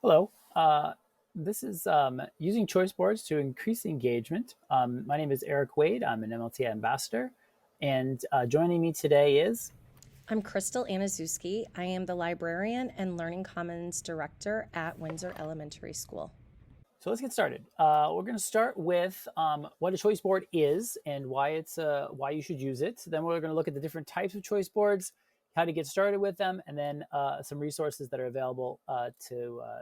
Hello. This is using choice boards to increase engagement. My name is Eric Wade. I'm an MLT ambassador. And joining me today is, I'm Crystal Anazuski. I am the librarian and Learning Commons director at Windsor Elementary School. so let's get started. We're going to start with what a choice board is and why you should use it. Then we're going to look at the different types of choice boards, how to get started with them, and then some resources that are available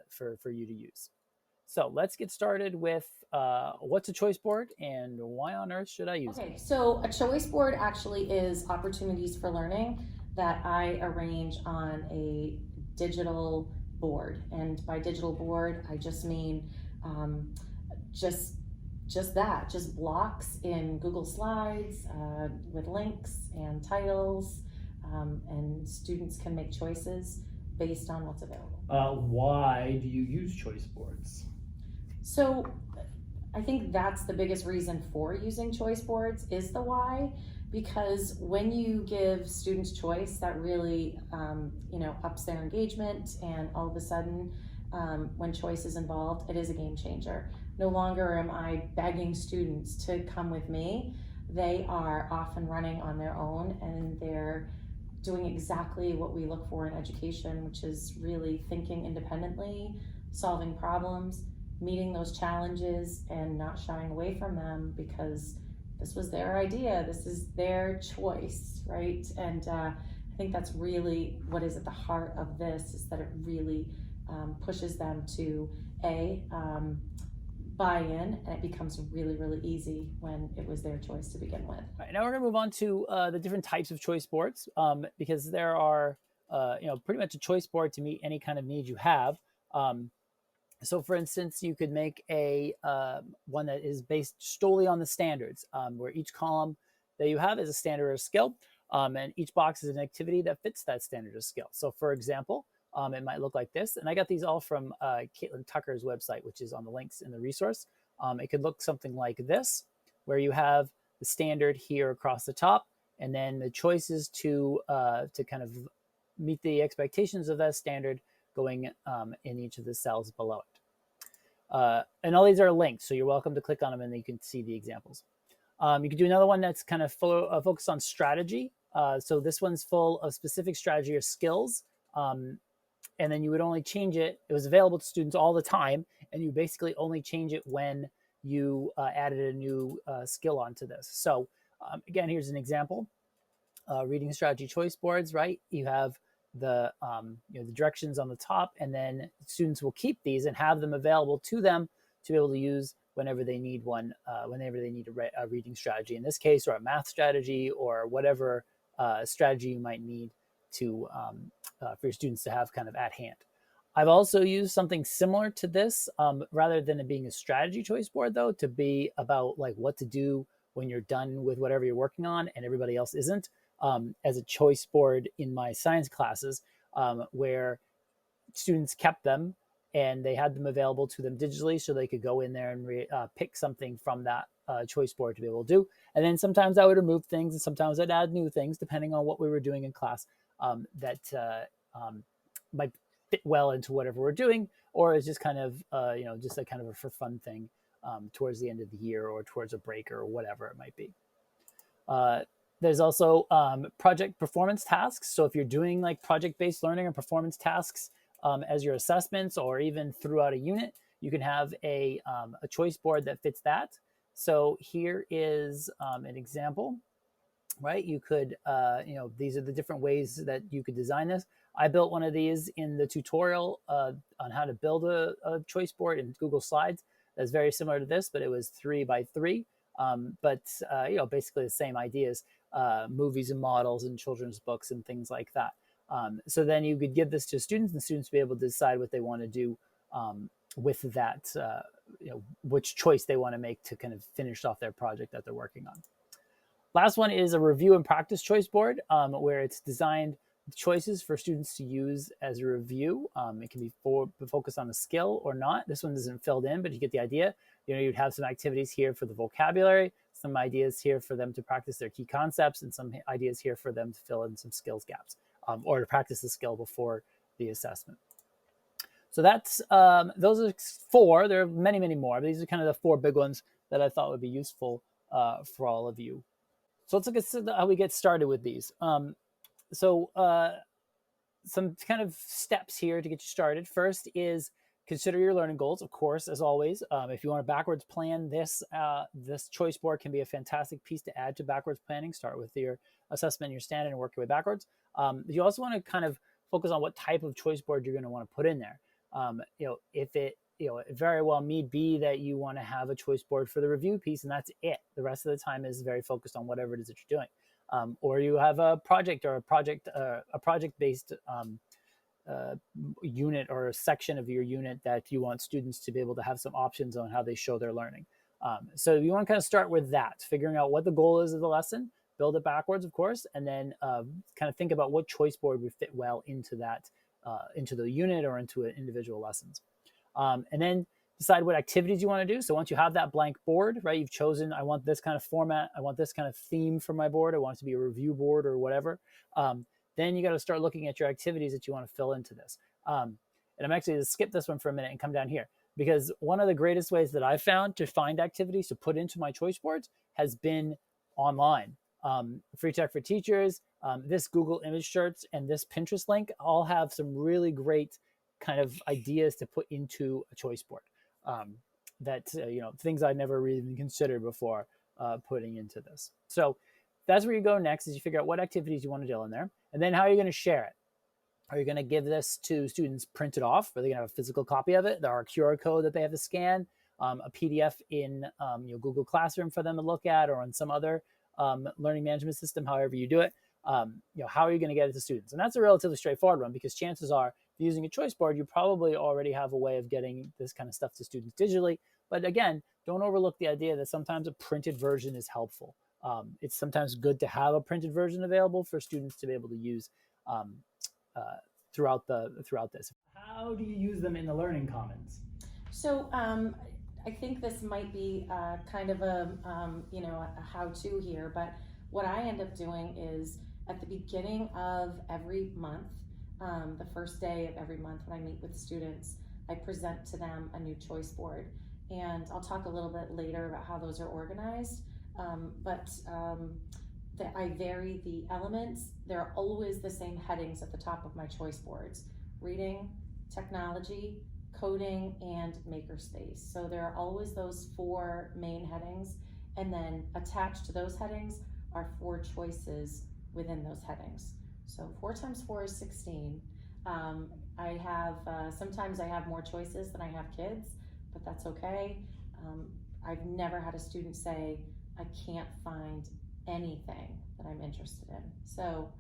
for you to use. So let's get started with what's a choice board and why on earth should I use it? Okay, so a choice board actually is opportunities for learning that I arrange on a digital board. And by digital board, I just mean um, just just blocks in Google Slides with links and titles, and students can make choices based on what's available. Why do you use choice boards? So I think that's the biggest reason for using choice boards is the why, because when you give students choice, that really ups their engagement, and all of a sudden, when choice is involved, it is a game changer. No longer am I begging students to come with me; they are off and running on their own, and they're doing exactly what we look for in education, which is really thinking independently, solving problems, meeting those challenges, and not shying away from them because this was their idea, this is their choice, right? And I think that's really what is at the heart of this, is that it really pushes them to buy in, and it becomes really, really easy when it was their choice to begin with. All right, now we're going to move on to the different types of choice boards because there are, pretty much a choice board to meet any kind of need you have. Um, so, for instance, you could make a one that is based solely on the standards, where each column that you have is a standard or skill, and each box is an activity that fits that standard or skill. So, for example, it might look like this, and I got these all from Caitlin Tucker's website, which is on the links in the resource. It could look something like this, where you have the standard here across the top, and then the choices to kind of meet the expectations of that standard going in each of the cells below it. And all these are linked, so you're welcome to click on them and you can see the examples. You can do another one that's kind of focused on strategy. So this one's full of specific strategy or skills. And then you would only change it. It was available to students all the time, and you basically only change it when you added a new skill onto this. So again, here's an example. Reading strategy choice boards, right? You have the directions on the top, and then students will keep these and have them available to them to be able to use whenever they need one, whenever they need a reading strategy in this case, or a math strategy, or whatever strategy you might need to for your students to have kind of at hand. I've also used something similar to this, rather than it being a strategy choice board, though, to be about like what to do when you're done with whatever you're working on and everybody else isn't, as a choice board in my science classes, where students kept them and they had them available to them digitally so they could go in there and pick something from that choice board to be able to do. And then sometimes I would remove things and sometimes I'd add new things depending on what we were doing in class, that might fit well into whatever we're doing, or is just kind of, just a kind of a for fun thing towards the end of the year or towards a break or whatever it might be. Uh, there's also project performance tasks. So if you're doing like project-based learning or performance tasks as your assessments, or even throughout a unit, you can have a choice board that fits that. So here is an example, right? You could, these are the different ways that you could design this. I built one of these in the tutorial on how to build a choice board in Google Slides. That's very similar to this, but it was 3x3. But basically the same ideas, movies and models and children's books and things like that. So then you could give this to students, and students be able to decide what they want to do with that, which choice they want to make to kind of finish off their project that they're working on. Last one is a review and practice choice board, where it's designed choices for students to use as a review. It can be focused on a skill or not. This one isn't filled in, but you get the idea. You'd have some activities here for the vocabulary, some ideas here for them to practice their key concepts, and some ideas here for them to fill in some skills gaps, or to practice the skill before the assessment. So that's those are four. There are many, many more. But these are kind of the four big ones that I thought would be useful for all of you. So let's look at how we get started with these. So some kind of steps here to get you started. First is consider your learning goals, of course, as always. If you want to backwards plan this, this choice board can be a fantastic piece to add to backwards planning. Start with your assessment, your standard, and work your way backwards. You also want to kind of focus on what type of choice board you're going to want to put in there. If it it very well may be that you want to have a choice board for the review piece, and that's it. The rest of the time is very focused on whatever it is that you're doing. Or you have a project or a project-based unit or a section of your unit that you want students to be able to have some options on how they show their learning. So you want to kind of start with that, figuring out what the goal is of the lesson, build it backwards, of course, and then kind of think about what choice board would fit well into that, into the unit or into individual lessons. And then decide what activities you want to do. So once you have that blank board, right, you've chosen, I want this kind of format, I want this kind of theme for my board, I want it to be a review board or whatever. Then you got to start looking at your activities that you want to fill into this. And I'm actually going to skip this one for a minute and come down here, because one of the greatest ways that I've found to find activities to put into my choice boards has been online. Free Tech for Teachers, this Google image search, and this Pinterest link all have some really great kind of ideas to put into a choice board. That things I'd never really even considered before putting into this. So that's where you go next, is you figure out what activities you want to do in there, and then how are you going to share it. Are you going to give this to students printed off? Are they going to have a physical copy of it? There are a QR code that they have to scan, a PDF in Google Classroom for them to look at, or on some other learning management system, however you do it. How are you going to get it to students? And that's a relatively straightforward one, because chances are, using a choice board, you probably already have a way of getting this kind of stuff to students digitally. But again, don't overlook the idea that sometimes a printed version is helpful. It's sometimes good to have a printed version available for students to be able to use throughout this. How do you use them in the Learning Commons? So I think this might be kind of a how-to here, but what I end up doing is at the beginning of every month, the first day of every month when I meet with students, I present to them a new choice board. And I'll talk a little bit later about how those are organized. I vary the elements. There are always the same headings at the top of my choice boards: reading, technology, coding, and makerspace. So there are always those four main headings, and then attached to those headings are four choices within those headings. So 4 times 4 is 16. I have, sometimes I have more choices than I have kids, but that's okay. I've never had a student say, I can't find anything that I'm interested in. So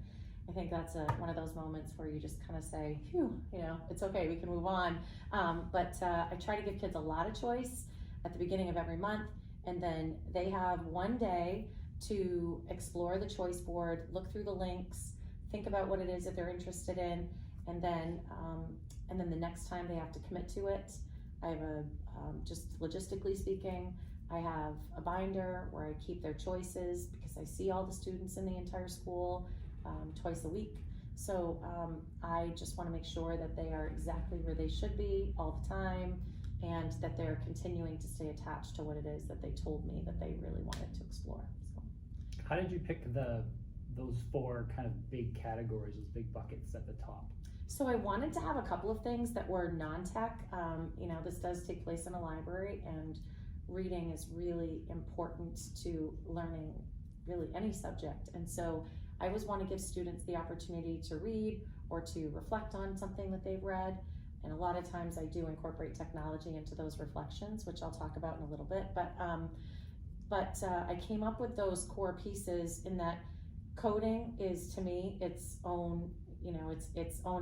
I think that's one of those moments where you just kind of say, phew, it's okay, we can move on. I try to give kids a lot of choice at the beginning of every month, and then they have one day to explore the choice board, look through the links, think about what it is that they're interested in, and then the next time they have to commit to it, I have just logistically speaking, I have a binder where I keep their choices, because I see all the students in the entire school twice a week. So I just want to make sure that they are exactly where they should be all the time, and that they're continuing to stay attached to what it is that they told me that they really wanted to explore. So. How did you pick those four kind of big categories, those big buckets at the top? So I wanted to have a couple of things that were non-tech. This does take place in a library, and reading is really important to learning really any subject. And so I always want to give students the opportunity to read or to reflect on something that they've read. And a lot of times I do incorporate technology into those reflections, which I'll talk about in a little bit. But I came up with those core pieces in that coding is, to me, its own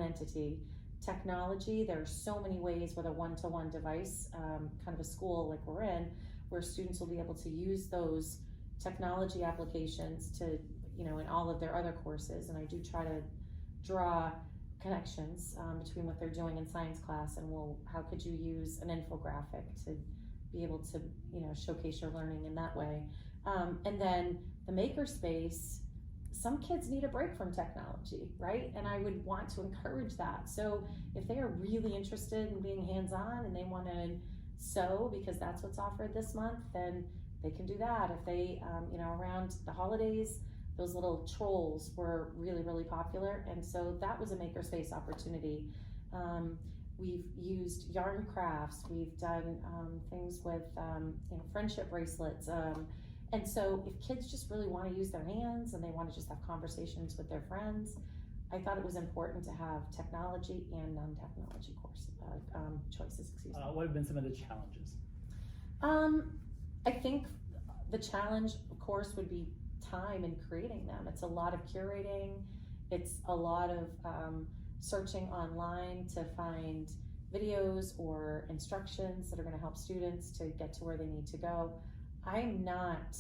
entity. Technology, there are so many ways with a one-to-one device, kind of a school like we're in, where students will be able to use those technology applications to, in all of their other courses. And I do try to draw connections between what they're doing in science class and, how could you use an infographic to be able to, showcase your learning in that way. And then the makerspace some kids need a break from technology, right? And I would want to encourage that. So if they are really interested in being hands-on and they want to sew because that's what's offered this month, then they can do that. If they, around the holidays, those little trolls were really, really popular. And so that was a makerspace opportunity. We've used yarn crafts. We've done things with, friendship bracelets. And so if kids just really want to use their hands and they want to just have conversations with their friends, I thought it was important to have technology and non-technology choices. Excuse me. What have been some of the challenges? I think the challenge, of course, would be time in creating them. It's a lot of curating. It's a lot of searching online to find videos or instructions that are going to help students to get to where they need to go. I'm not,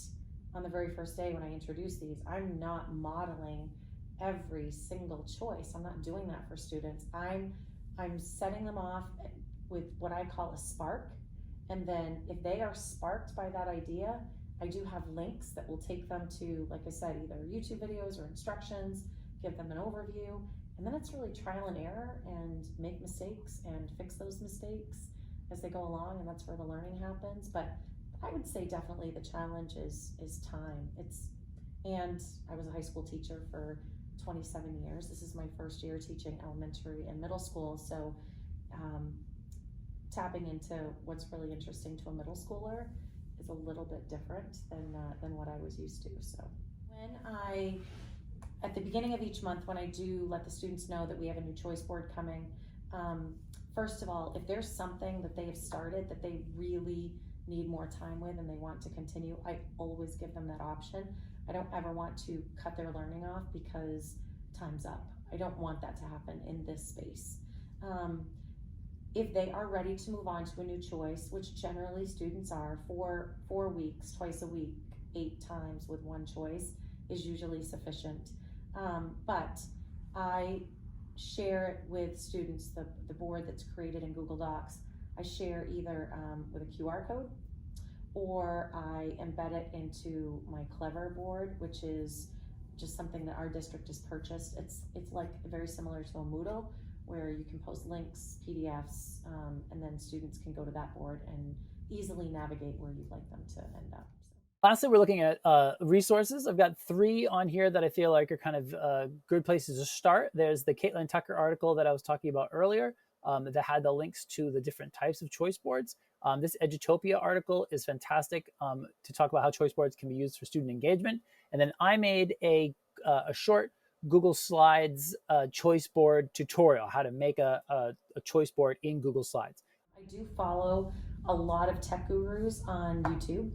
on the very first day when I introduce these, I'm not modeling every single choice. I'm not doing that for students. I'm setting them off with what I call a spark. And then if they are sparked by that idea, I do have links that will take them to, like I said, either YouTube videos or instructions, give them an overview. And then it's really trial and error and make mistakes and fix those mistakes as they go along. And that's where the learning happens. But I would say definitely the challenge is time. And I was a high school teacher for 27 years. This is my first year teaching elementary and middle school. So tapping into what's really interesting to a middle schooler is a little bit different than what I was used to. So at the beginning of each month, when I do let the students know that we have a new choice board coming, first of all, if there's something that they have started that they really need more time with and they want to continue, I always give them that option. I don't ever want to cut their learning off because time's up. I don't want that to happen in this space. If they are ready to move on to a new choice, which generally students are, for 4 weeks, twice a week, 8 times with one choice is usually sufficient. But I share it with students, the board that's created in Google Docs. I share either with a QR code, or I embed it into my Clever board, which is just something that our district has purchased. It's like very similar to a Moodle, where you can post links, PDFs, and then students can go to that board and easily navigate where you'd like them to end up. Lastly, we're looking at resources. I've got 3 on here that I feel like are kind of good places to start. There's the Caitlin Tucker article that I was talking about earlier that had the links to the different types of choice boards. This Edutopia article is fantastic to talk about how choice boards can be used for student engagement. And then I made a short Google Slides choice board tutorial, how to make a choice board in Google Slides. I do follow a lot of tech gurus on YouTube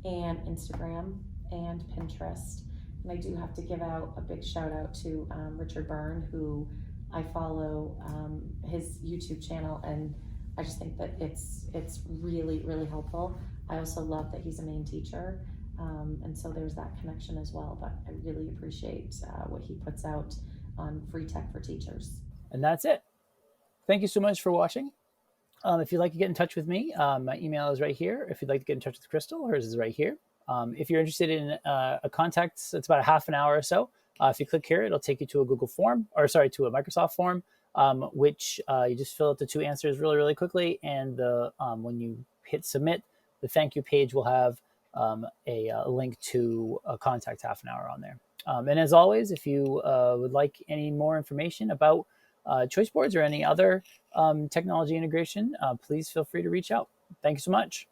and Instagram and Pinterest. And I do have to give out a big shout out to Richard Byrne, who I follow his YouTube channel, and I just think that it's really, really helpful. I also love that he's a Maine teacher, and so there's that connection as well. But I really appreciate what he puts out on free tech for teachers. And that's it. Thank you so much for watching. If you'd like to get in touch with me, my email is right here. If you'd like to get in touch with Crystal, hers is right here. If you're interested in a contact, it's about a half an hour or so. If you click here, it'll take you to a Google form, to a Microsoft form, which you just fill out the 2 answers really, really quickly. And when you hit submit, the thank you page will have a link to a contact half an hour on there. And as always, if you would like any more information about choice boards or any other technology integration, please feel free to reach out. Thank you so much.